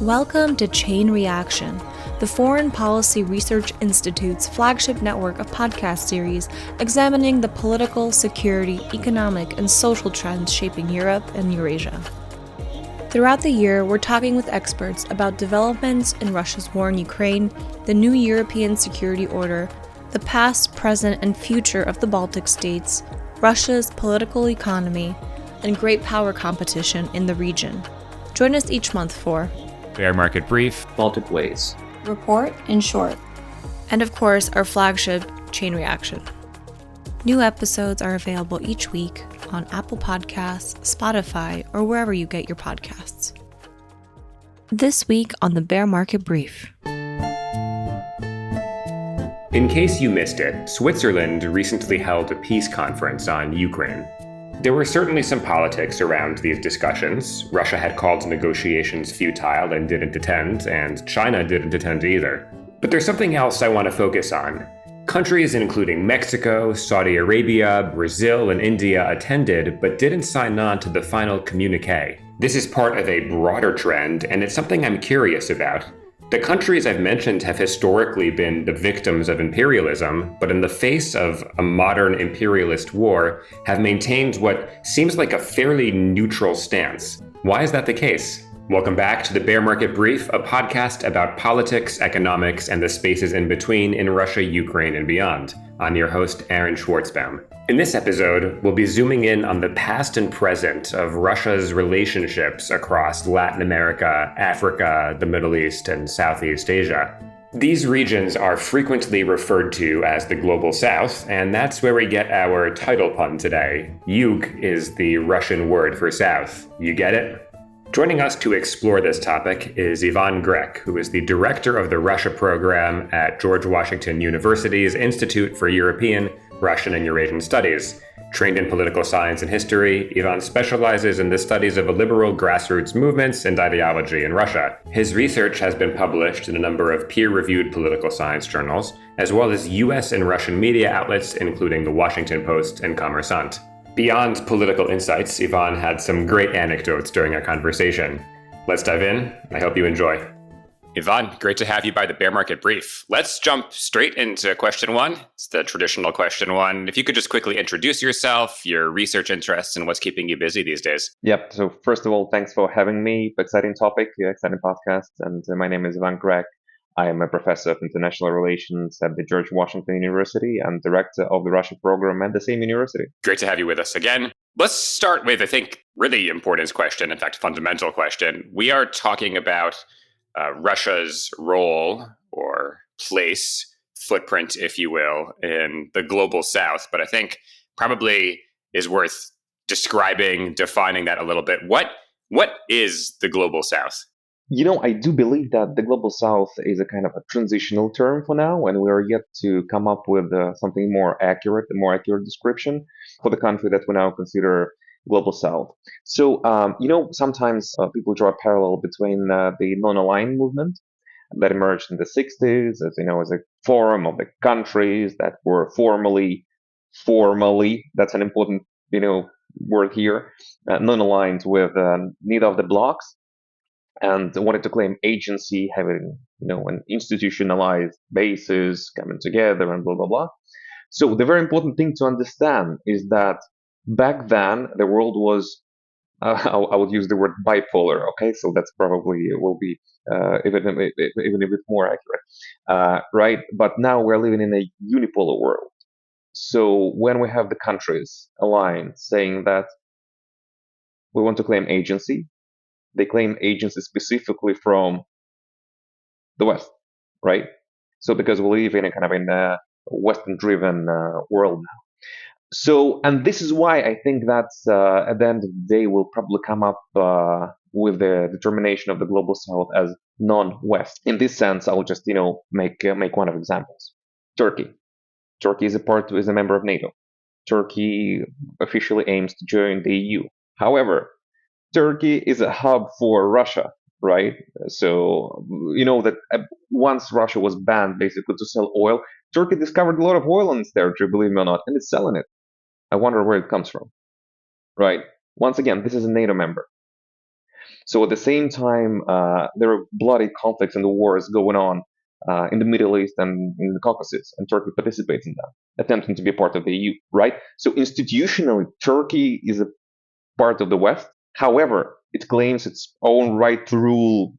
Welcome to Chain Reaction, the Foreign Policy Research Institute's flagship network of podcast series examining the political, security, economic, and social trends shaping Europe and Eurasia. Throughout the year, we're talking with experts about developments in Russia's war in Ukraine, the new European security order, the past, present, and future of the Baltic states, Russia's political economy, and great power competition in the region. Join us each month for Bear Market Brief, Baltic Ways, Report in Short, and of course, our flagship, Chain Reaction. New episodes are available each week on Apple Podcasts, Spotify, or wherever you get your podcasts. This week on the Bear Market Brief. in case you missed it, Switzerland recently held a peace conference on Ukraine. There were certainly some politics around these discussions. Russia had called negotiations futile and didn't attend, and China didn't attend either. But there's something else I want to focus on. Countries including Mexico, Saudi Arabia, Brazil, and India attended, but didn't sign on to the final communique. This is part of a broader trend, and it's something I'm curious about. The countries I've mentioned have historically been the victims of imperialism, but in the face of a modern imperialist war, have maintained what seems like a fairly neutral stance. Why is that the case? Welcome back to the Bear Market Brief, a podcast about politics, economics, and the spaces in between in Russia, Ukraine, and beyond. I'm your host, Aaron Schwartzbaum. In this episode, we'll be zooming in on the past and present of Russia's relationships across Latin America, Africa, the Middle East, and Southeast Asia. These regions are frequently referred to as the Global South, and that's where we get our title pun today. Yug is the Russian word for South. You get it? Joining us to explore this topic is Ivan Grek, who is the director of the Russia program at George Washington University's Institute for European, Russian, and Eurasian Studies. Trained in political science and history, Ivan specializes in the studies of liberal grassroots movements and ideology in Russia. His research has been published in a number of peer-reviewed political science journals, as well as US and Russian media outlets, including the Washington Post and Kommersant. Beyond political insights, Ivan had some great anecdotes during our conversation. Let's dive in. I hope you enjoy. Ivan, great to have you by the Bear Market Brief. Let's jump straight into question one. It's the traditional question one. If you could just quickly introduce yourself, your research interests, and what's keeping you busy these days. Yep. So first of all, thanks for having me. Exciting topic, exciting podcast. And my name is Ivan Grek. I am a professor of international relations at the George Washington University and director of the Russia program at the same university. Great to have you with us again. Let's start with, I think, really important question, in fact, fundamental question. We are talking about Russia's role or place, footprint, if you will, in the global south. But I think probably is worth defining that a little bit. What is the global south? I do believe that the global south is a kind of a transitional term for now, and we are yet to come up with something more accurate, a more accurate description for the country that we now consider global south. So, sometimes people draw a parallel between the non-aligned movement that emerged in the 60s, as a forum of the countries that were formally, that's an important, word here, non-aligned with neither of the blocs, and wanted to claim agency, having an institutionalized basis coming together and blah blah blah. So the very important thing to understand is that back then the world was I would use the word bipolar. Okay, so that's probably will be even a bit more accurate, right? But now we're living in a unipolar world. So when we have the countries aligned saying that we want to claim agency, they claim agency specifically from the West, right? So because we live in a Western-driven world now. So, and this is why I think that at the end of the day, we'll probably come up with the determination of the global south as non-West. In this sense, I'll just make one of examples. Turkey. Turkey is a member of NATO. Turkey officially aims to join the EU. However, Turkey is a hub for Russia, right? So that once Russia was banned basically to sell oil, Turkey discovered a lot of oil on its territory, believe me or not, and it's selling it. I wonder where it comes from, right? Once again, this is a NATO member. So at the same time, there are bloody conflicts and wars going on in the Middle East and in the Caucasus, and Turkey participates in that, attempting to be part of the EU, right? So institutionally, Turkey is a part of the West. However, it claims its own right to rule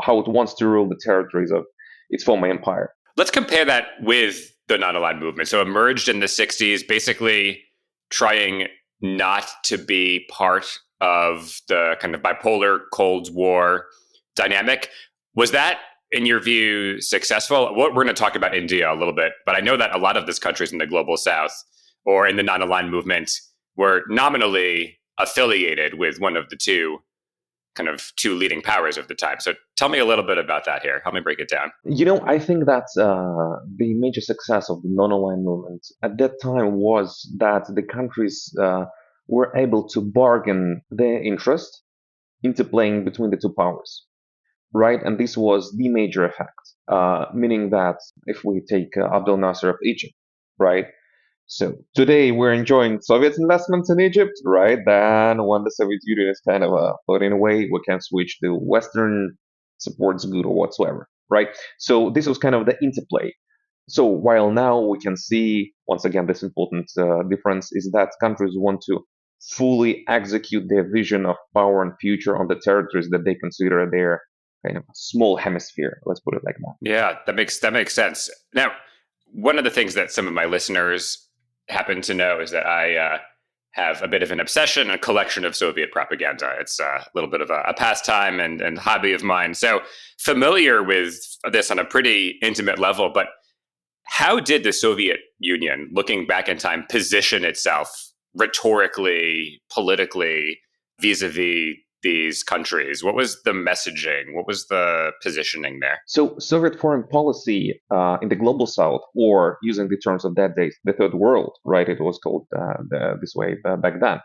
how it wants to rule the territories of its former empire. Let's compare that with the non-aligned movement. So emerged in the 60s, basically trying not to be part of the kind of bipolar Cold War dynamic. Was that, in your view, successful? We're going to talk about India a little bit, but I know that a lot of these countries in the global south or in the non-aligned movement were nominally affiliated with one of the two leading powers of the time. So tell me a little bit about that here. Help me break it down. I think that the major success of the non-aligned movement at that time was that the countries were able to bargain their interest into playing between the two powers, right? And this was the major effect, meaning that if we take Abdel Nasser of Egypt, right? So today we're enjoying Soviet investments in Egypt, right? Then when the Soviet Union is kind of floating away, we can switch to Western supports good or whatsoever, right? So this was kind of the interplay. So while now we can see, once again, this important difference is that countries want to fully execute their vision of power and future on the territories that they consider their kind of small hemisphere. Let's put it like that. Yeah, that makes sense. Now, one of the things that some of my listeners happen to know is that I have a bit of an obsession, a collection of Soviet propaganda. It's a little bit of a pastime and hobby of mine. So familiar with this on a pretty intimate level. But how did the Soviet Union, looking back in time, position itself rhetorically, politically, vis-a-vis these countries? What was the messaging? What was the positioning there? So Soviet foreign policy in the global south, or using the terms of that day, the third world, right? It was called this way back then,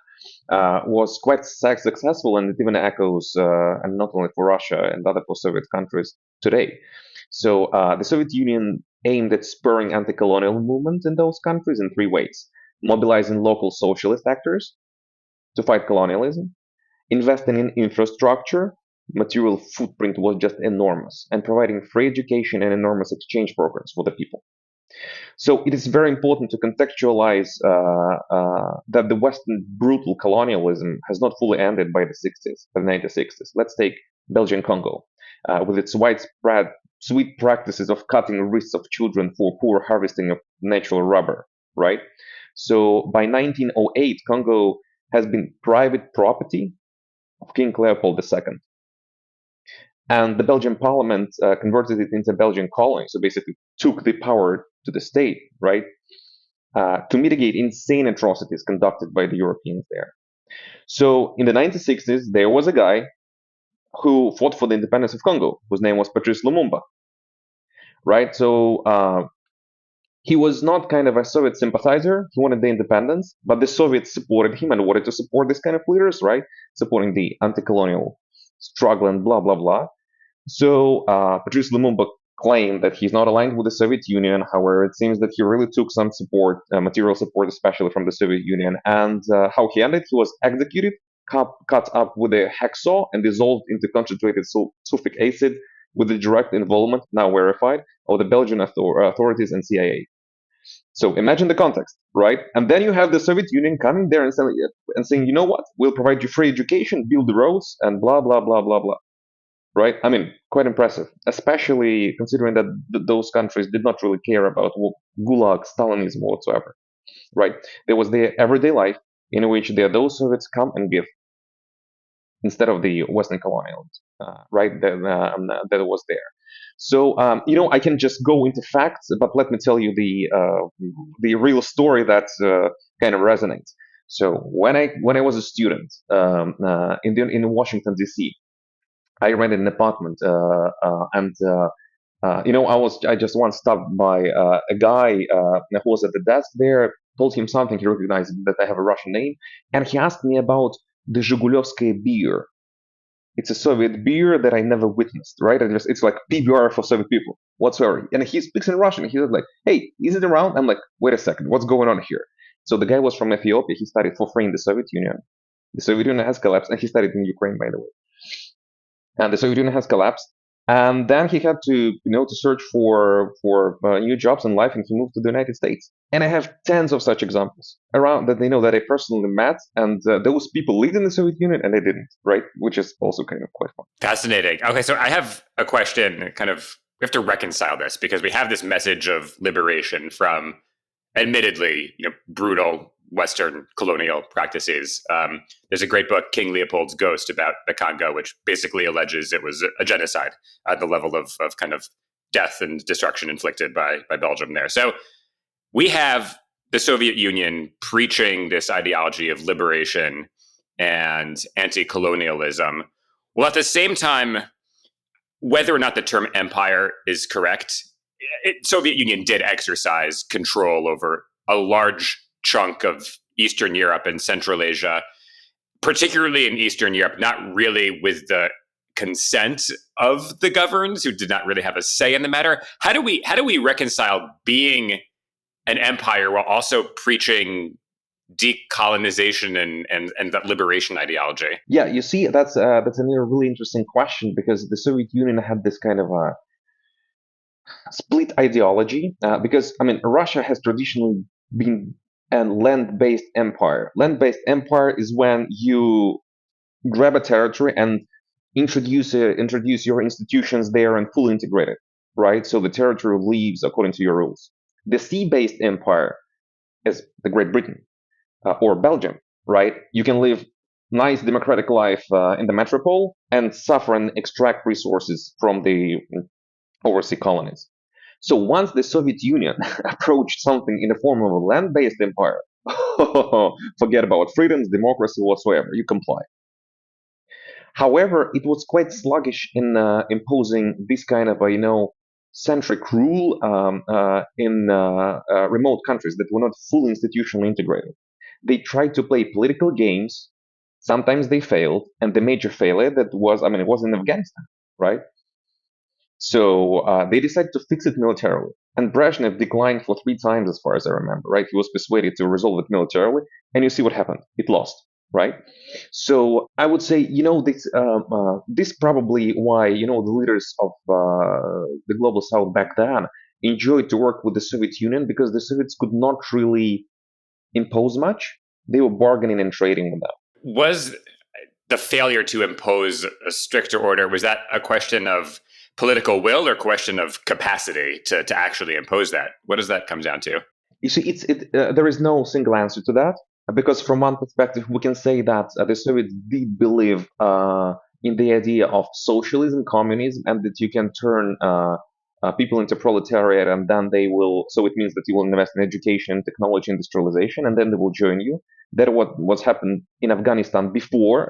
was quite successful, and it even echoes, and not only for Russia and other post-Soviet countries today. So the Soviet Union aimed at spurring anti-colonial movements in those countries in three ways: mobilizing local socialist actors to fight colonialism, investing in infrastructure. Material footprint was just enormous, and providing free education and enormous exchange programs for the people. So it is very important to contextualize that the Western brutal colonialism has not fully ended by the 1960s. Let's take Belgian Congo, with its widespread sweet practices of cutting wrists of children for poor harvesting of natural rubber, right? So by 1908, Congo has been private property of King Leopold II. And the Belgian parliament converted it into a Belgian colony, so basically took the power to the state, right, to mitigate insane atrocities conducted by the Europeans there. So in the 1960s, there was a guy who fought for the independence of Congo, whose name was Patrice Lumumba, right? So he was not kind of a Soviet sympathizer. He wanted the independence, but the Soviets supported him and wanted to support this kind of leaders, right? Supporting the anti-colonial struggle and blah, blah, blah. So Patrice Lumumba claimed that he's not aligned with the Soviet Union. However, it seems that he really took some support, material support, especially from the Soviet Union. And how he ended, he was executed, cut up with a hacksaw, and dissolved into concentrated sulfuric acid with the direct involvement, now verified, of the Belgian authorities and CIA. So imagine the context, right? And then you have the Soviet Union coming there and saying, you know what, we'll provide you free education, build the roads, and blah, blah, blah, blah, blah. Right? I mean, quite impressive, especially considering that those countries did not really care about Gulag, Stalinism whatsoever. Right? There was their everyday life in which those Soviets come and give instead of the Western colonialism, right? That was there. So I can just go into facts, but let me tell you the real story that kind of resonates. So when I was a student in Washington D.C., I rented an apartment, and I just once stopped by a guy who was at the desk there. Told him something. He recognized that I have a Russian name, and he asked me about the Zhigulyovskaya beer. It's a Soviet beer that I never witnessed, right? It's like PBR for Soviet people whatsoever. And he speaks in Russian. He was like, "Hey, is it around?" I'm like, "Wait a second, what's going on here?" So the guy was from Ethiopia. He studied for free in the Soviet Union. The Soviet Union has collapsed, and he studied in Ukraine, by the way. and the Soviet Union has collapsed. And then he had to search for new jobs in life, and he moved to the United States. And I have tens of such examples around that that I personally met, and those people lived in the Soviet Union and they didn't, right? Which is also kind of quite fun. Fascinating. Okay, so I have a question. Kind of, we have to reconcile this because we have this message of liberation from, admittedly, brutal Western colonial practices. There's a great book, King Leopold's Ghost, about the Congo, which basically alleges it was a genocide at the level of kind of death and destruction inflicted by Belgium there. So we have the Soviet Union preaching this ideology of liberation and anti-colonialism, while at the same time, whether or not the term empire is correct, Soviet Union did exercise control over a large chunk of Eastern Europe and Central Asia, particularly in Eastern Europe, not really with the consent of the governed, who did not really have a say in the matter. How do we reconcile being an empire while also preaching decolonization and that liberation ideology? Yeah, you see, that's a really interesting question, because the Soviet Union had this kind of a split ideology. Because I mean, Russia has traditionally been a land-based empire. Land-based empire is when you grab a territory and introduce your institutions there and fully integrate it, right? So the territory lives according to your rules. The sea-based empire is the Great Britain or Belgium, right? You can live nice democratic life in the metropole and suffer and extract resources from the overseas colonies. So once the Soviet Union approached something in the form of a land-based empire, forget about freedoms, democracy, whatsoever. You comply. However, it was quite sluggish in imposing this kind of centric rule in remote countries that were not fully institutionally integrated. They tried to play political games. Sometimes they failed, and the major failure that was, I mean, it was in Afghanistan, right? So they decided to fix it militarily. And Brezhnev declined for 3 times, as far as I remember, right? He was persuaded to resolve it militarily, and you see what happened. It lost, right? So I would say, this probably why, the leaders of the global south back then enjoyed to work with the Soviet Union, because the Soviets could not really impose much. They were bargaining and trading with them. Was the failure to impose a stricter order, was that a question of political will or question of capacity to actually impose that? What does that come down to? You see, there is no single answer to that, because from one perspective, we can say that the Soviets did believe in the idea of socialism, communism, and that you can turn people into proletariat, and then they will. So it means that you will invest in education, technology, industrialization, and then they will join you. That what's happened in Afghanistan before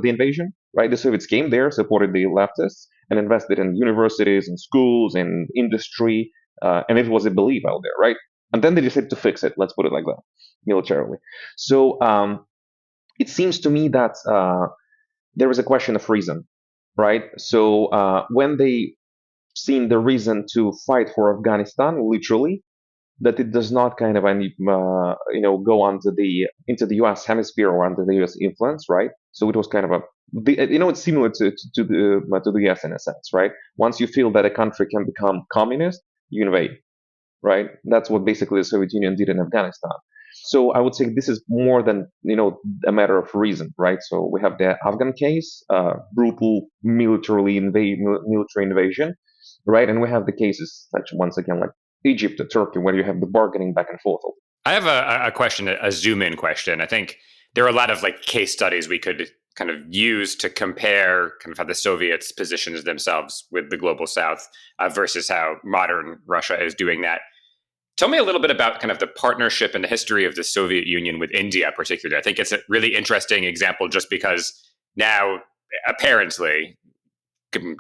the invasion, right? The Soviets came there, supported the leftists, and invested in universities and schools and industry, and it was a belief out there, right? And then they decided to fix it. Let's put it like that, militarily. So it seems to me that there is a question of reason, right? So when they seen the reason to fight for Afghanistan, literally, that it does not kind of go into the U.S. hemisphere or under the U.S. influence, right? So it was kind of it's similar to the U.S. in a sense, right? Once you feel that a country can become communist, you invade, right? That's what basically the Soviet Union did in Afghanistan. So I would say this is more than a matter of reason, right? So we have the Afghan case, brutal military invasion, right? And we have the cases such once again like Egypt or Turkey, where you have the bargaining back and forth. I have a question, a zoom in question. I think there are a lot of case studies we could kind of use to compare kind of how the Soviets positioned themselves with the global South versus how modern Russia is doing that. Tell me a little bit about kind of the partnership and the history of the Soviet Union with India, particularly. I think it's a really interesting example just because now, apparently,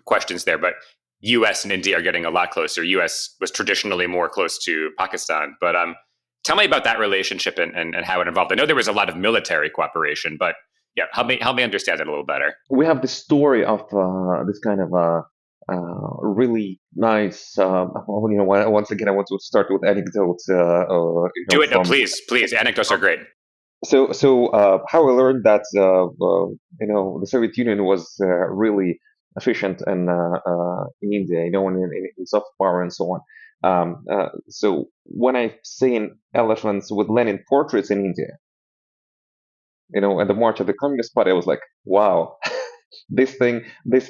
questions there, but US and India are getting a lot closer. US was traditionally more close to Pakistan. But tell me about that relationship and how it evolved. I know there was a lot of military cooperation, but yeah, help me understand it a little better. We have the story of this kind of really nice. Once again, I want to start with anecdotes. Do it, no, please. Anecdotes are great. So how I learned that the Soviet Union was really efficient in India, in soft power and so on. So when I seen elephants with Lenin portraits in India, at the March of the Communist Party, I was like, wow, this thing was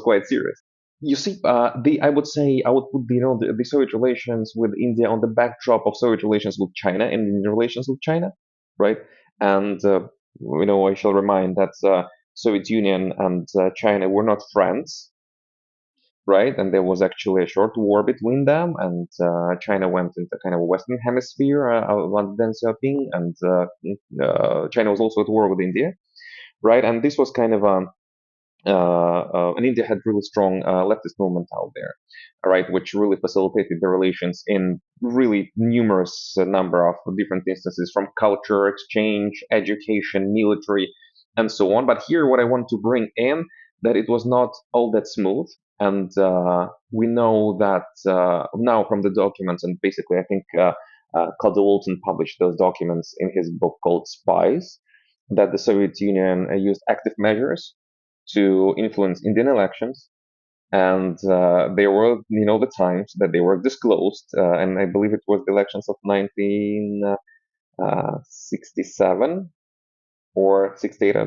quite serious. You see, I would say I would put the Soviet relations with India on the backdrop of Soviet relations with China and Indian relations with China, right? And I shall remind that Soviet Union and China were not friends, right? And there was actually a short war between them, and China went into kind of a Western Hemisphere under Deng Xiaoping, and China was also at war with India, right? And this was kind of and India had really strong leftist movement out there, right, which really facilitated the relations in really numerous number of different instances, from culture exchange, education, military, and so on. But here, what I want to bring in, that it was not all that smooth, and we know that now from the documents, and basically, I think Claude Walton published those documents in his book called Spies, that the Soviet Union used active measures to influence Indian elections, and there were, the times that they were disclosed, and I believe it was the elections of 1967 or 68. I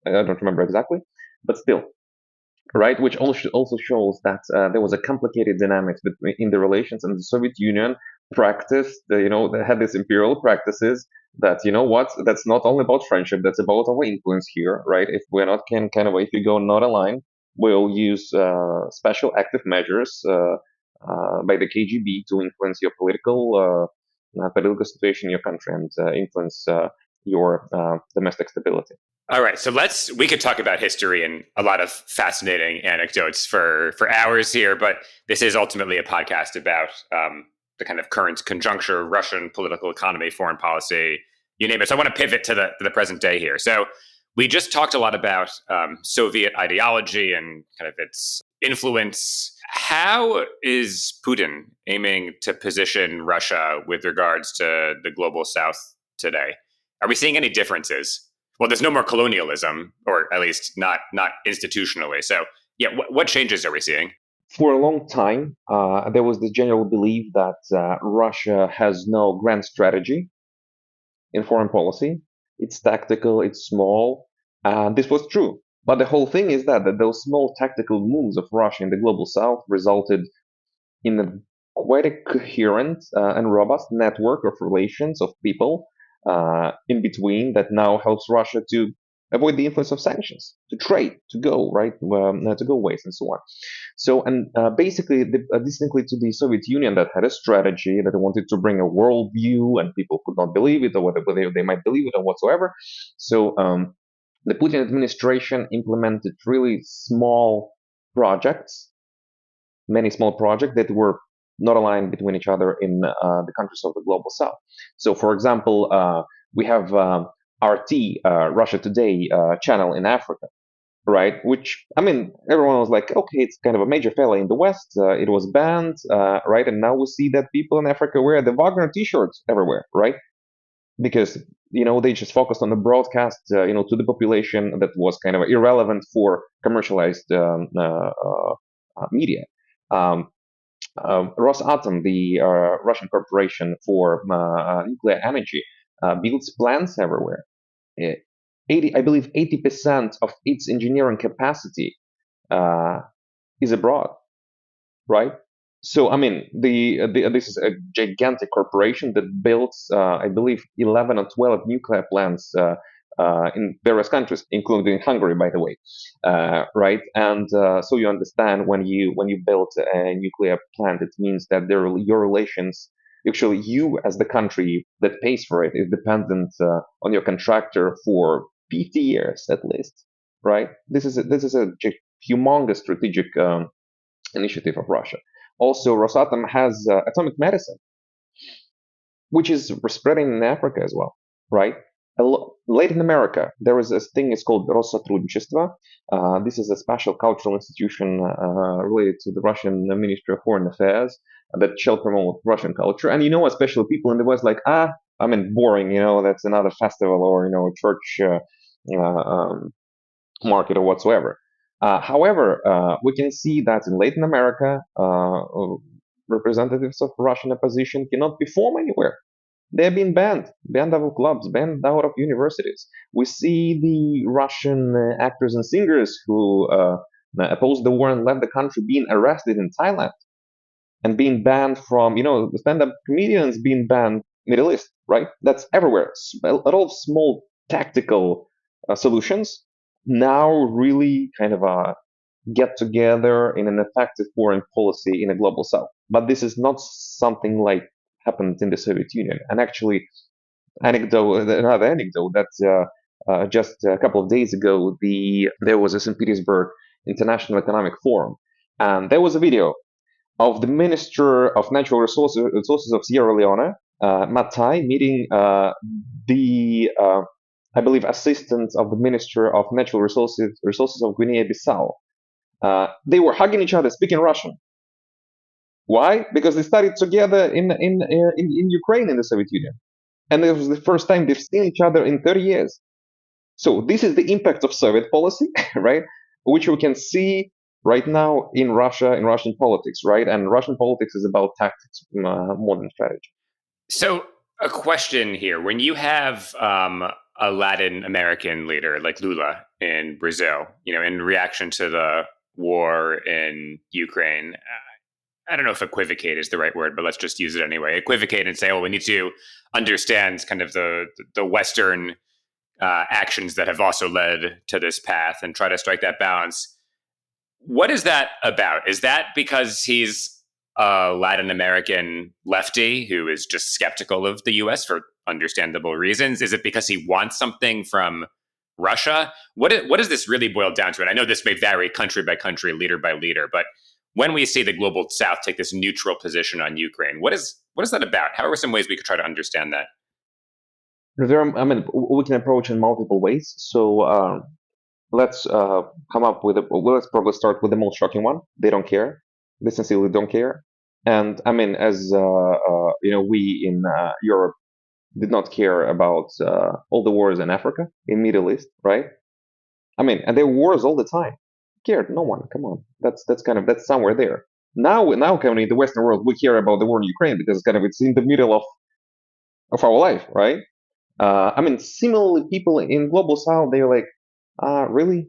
don't remember exactly, but still, right? Which also shows that there was a complicated dynamics in the relations, and the Soviet Union practiced, they had these imperial practices that, that's not only about friendship, that's about our influence here, right? If we're not if you go not aligned, we'll use special active measures by the KGB to influence your political situation in your country, and influence your domestic stability. All right, so we could talk about history and a lot of fascinating anecdotes for hours here, but this is ultimately a podcast about the kind of current conjuncture, Russian political economy, foreign policy, you name it. So I want to pivot to the present day here. So we just talked a lot about Soviet ideology and kind of its influence. How is Putin aiming to position Russia with regards to the global South today? Are we seeing any differences? Well, there's no more colonialism, or at least not institutionally. So, yeah, what changes are we seeing? For a long time, there was the general belief that Russia has no grand strategy in foreign policy. It's tactical, it's small. This was true. But the whole thing is that those small tactical moves of Russia in the global south resulted in quite a coherent and robust network of relations of people in between that now helps Russia to avoid the influence of sanctions, to trade, to go right, to go ways, and so on. So, and basically, distinctly to the Soviet Union, that had a strategy that wanted to bring a world view, and people could not believe it, or whether they might believe it or whatsoever. So, the Putin administration implemented really small projects, many small projects that were not aligned between each other in the countries of the global south. So, for example, we have RT, Russia Today channel in Africa, right? Which, I mean, everyone was like, okay, it's kind of a major failure in the West. It was banned, right? And now we see that people in Africa wear the Wagner T-shirts everywhere, right? Because they just focused on the broadcast, to the population that was kind of irrelevant for commercialized media. Rosatom, the Russian corporation for nuclear energy, builds plants everywhere. 80% of its engineering capacity is abroad, right? So, I mean, this is a gigantic corporation that builds, I believe, 11 or 12 nuclear plants in various countries, including Hungary, by the way, right? And so you understand, when you build a nuclear plant, it means that your relations, actually, you as the country that pays for it, is dependent on your contractor for 50 years at least, right? This is a humongous strategic initiative of Russia. Also, Rosatom has atomic medicine, which is spreading in Africa as well, right? Latin America, there is a thing, it's called Россотрудничество. This is a special cultural institution related to the Russian Ministry of Foreign Affairs that shall promote Russian culture. And especially people in the West, like, I mean, boring, that's another festival, or church market or whatsoever. However, we can see that in Latin America, representatives of Russian opposition cannot perform anywhere. They're being banned out of clubs, banned out of universities. We see the Russian actors and singers who opposed the war and left the country being arrested in Thailand and being banned from, stand-up comedians being banned Middle East, right? That's everywhere. A lot of small tactical solutions now really kind of get together in an effective foreign policy in a global south. But this is not something like happened in the Soviet Union. And actually, another anecdote that just a couple of days ago, there was a St. Petersburg International Economic Forum, and there was a video of the Minister of Natural Resources of Sierra Leone, Matai, meeting I believe, assistant of the Minister of Natural Resources of Guinea-Bissau. They were hugging each other, speaking Russian. Why? Because they studied together in Ukraine in the Soviet Union, and it was the first time they've seen each other in 30 years. So this is the impact of Soviet policy, right? Which we can see right now in Russia, in Russian politics, right? And Russian politics is about tactics more than strategy. So a question here: when you have a Latin American leader like Lula in Brazil, in reaction to the war in Ukraine, I don't know if equivocate is the right word, but let's just use it anyway. Equivocate and say, we need to understand kind of the Western actions that have also led to this path and try to strike that balance. What is that about? Is that because he's a Latin American lefty who is just skeptical of the U.S. for understandable reasons? Is it because he wants something from Russia? What does this really boil down to? And I know this may vary country by country, leader by leader, but when we see the global South take this neutral position on Ukraine, what is that about? How are some ways we could try to understand that? We can approach in multiple ways. So let's come up with let's probably start with the most shocking one. They don't care. They sincerely don't care. And as we in Europe did not care about all the wars in Africa, in Middle East, right? And there were wars all the time. Cared no one. Come on, that's somewhere there. Now kind of in the Western world, we care about the war in Ukraine because it's in the middle of our life, right? Similarly, people in global South, they're like, really,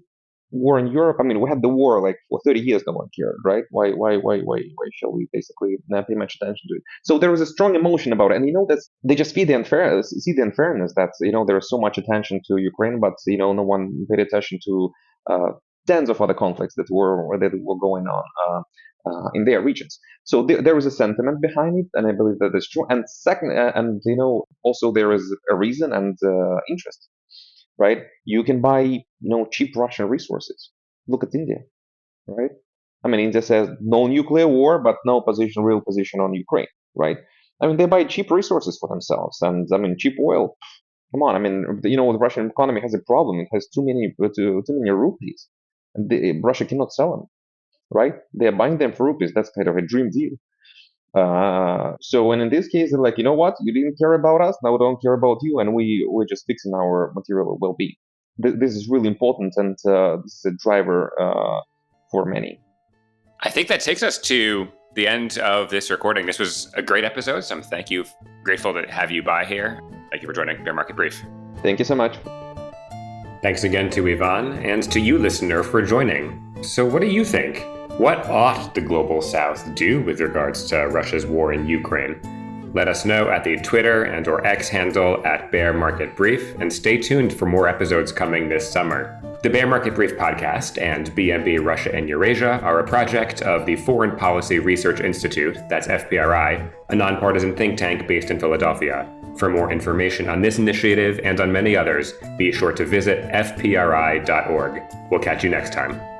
war in Europe? We had the war like for 30 years, no one cared, right? Why shall we basically not pay much attention to it? So there was a strong emotion about it, and that they just see the unfairness that there is so much attention to Ukraine, but no one paid attention to tens of other conflicts that were going on in their regions. So there is a sentiment behind it, and I believe that is true. And second, also there is a reason and interest, right? You can buy cheap Russian resources. Look at India, right? India says no nuclear war, but no real position on Ukraine, right? They buy cheap resources for themselves, and cheap oil. Come on, the Russian economy has a problem. It has too many rupees, and Russia cannot sell them, right? They're buying them for rupees. That's kind of a dream deal. So, and in this case, they're like, you know what? You didn't care about us. Now we don't care about you, and we're just fixing our material well-being. This is really important, and this is a driver for many. I think that takes us to the end of this recording. This was a great episode. So grateful to have you by here. Thank you for joining Bear Market Brief. Thank you so much. Thanks again to Ivan and to you, listener, for joining. So what do you think? What ought the Global South do with regards to Russia's war in Ukraine? Let us know at the Twitter and or X handle at Bear Market Brief, and stay tuned for more episodes coming this summer. The Bear Market Brief podcast and BMB Russia and Eurasia are a project of the Foreign Policy Research Institute, that's FPRI, a nonpartisan think tank based in Philadelphia. For more information on this initiative and on many others, be sure to visit fpri.org. We'll catch you next time.